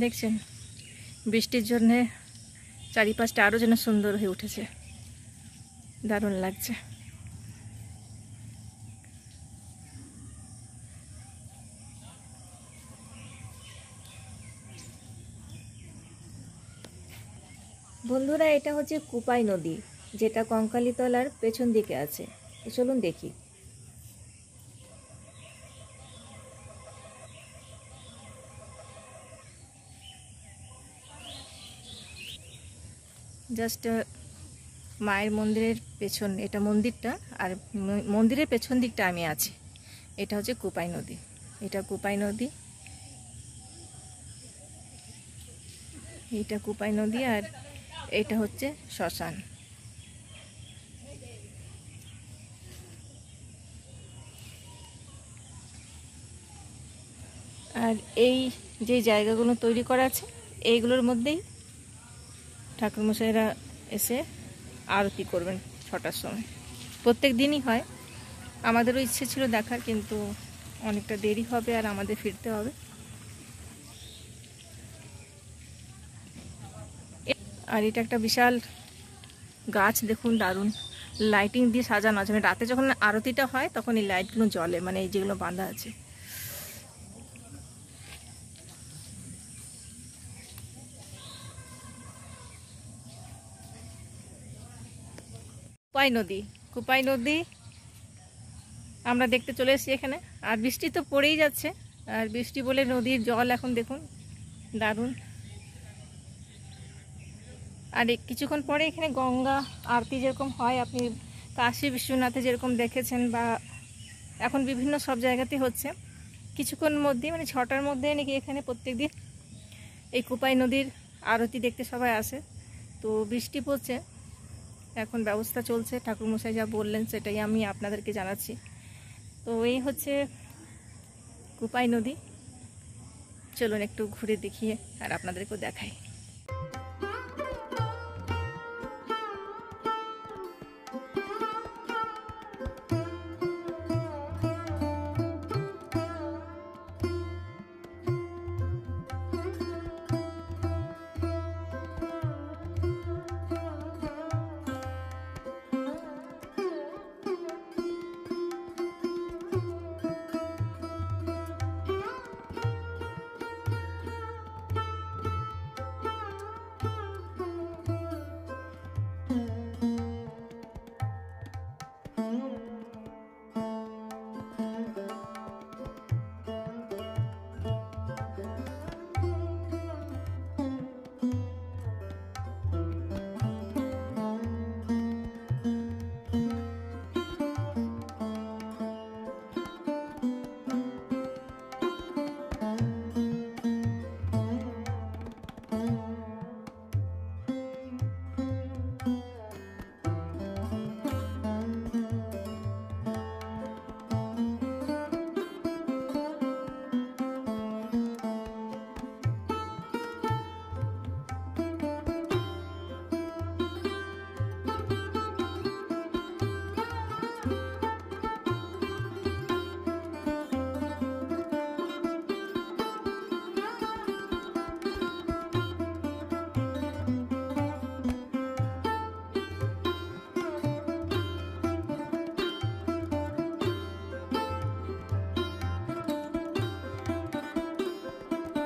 দেখছেন বৃষ্টির জন্যে চারিপাশটা আরও যেন সুন্দর হয়ে উঠেছে, দারুণ লাগছে। বন্ধুরা, এটা হচ্ছে কুপাই নদী, যেটা কঙ্কালীতলার পেছন দিকে আছে। তো চলুন দেখি। জাস্ট মায়ের মন্দিরের পেছন, এটা মন্দিরটা, আর মন্দিরের পেছন দিকটা আমি আছি। এটা হচ্ছে কুপাই নদী, এটা কুপাই নদী, এটা কুপাই নদী, আর এটা হচ্ছে শ্মশান। আর এই যে জায়গাগুলো তৈরি করা আছে, এইগুলোর মধ্যেই ঠাকুরমশাইরা এসে আরতি করবেন 6টার সময়। প্রত্যেক দিনই হয়। আমাদেরও ইচ্ছে ছিল দেখার, কিন্তু অনেকটা দেরি হবে আর আমাদের ফিরতে হবে। আর এটা একটা বিশাল গাছ, দেখুন দারুণ লাইটিং দিয়ে সাজানো আছে। রাতে যখন আরতিটা হয় তখন এই লাইটগুলো জ্বলে, মানে এই যেগুলো বাঁধা আছে। কুপাই নদী, কুপাই নদী আমরা দেখতে চলে এসেছি এখানে। আর বৃষ্টি তো পড়েই যাচ্ছে, আর বৃষ্টি বলে নদীর জল এখন দেখুন দারুণ। আর কিছুক্ষণ পরে এখানে গঙ্গা আরতি যেরকম হয়, আপনি কাশী বিশ্বনাথে যেরকম দেখেছেন, বা এখন বিভিন্ন সব জায়গাতে হচ্ছে, কিছুক্ষণ মধ্যেই মানে 6টার মধ্যে নাকি এখানে প্রত্যেকদিন এই কুপাই নদীর আরতি দেখতে সবাই আসে। তো বৃষ্টি পড়ছে, এখন ব্যবস্থা চলছে, ঠাকুরমশাই যা বললেন সেটাই আমি আপনাদেরকে জানাচ্ছি। তো এই হচ্ছে কুপাই নদী। চলুন একটু ঘুরে দেখিয়ে আর আপনাদেরকেও দেখাই।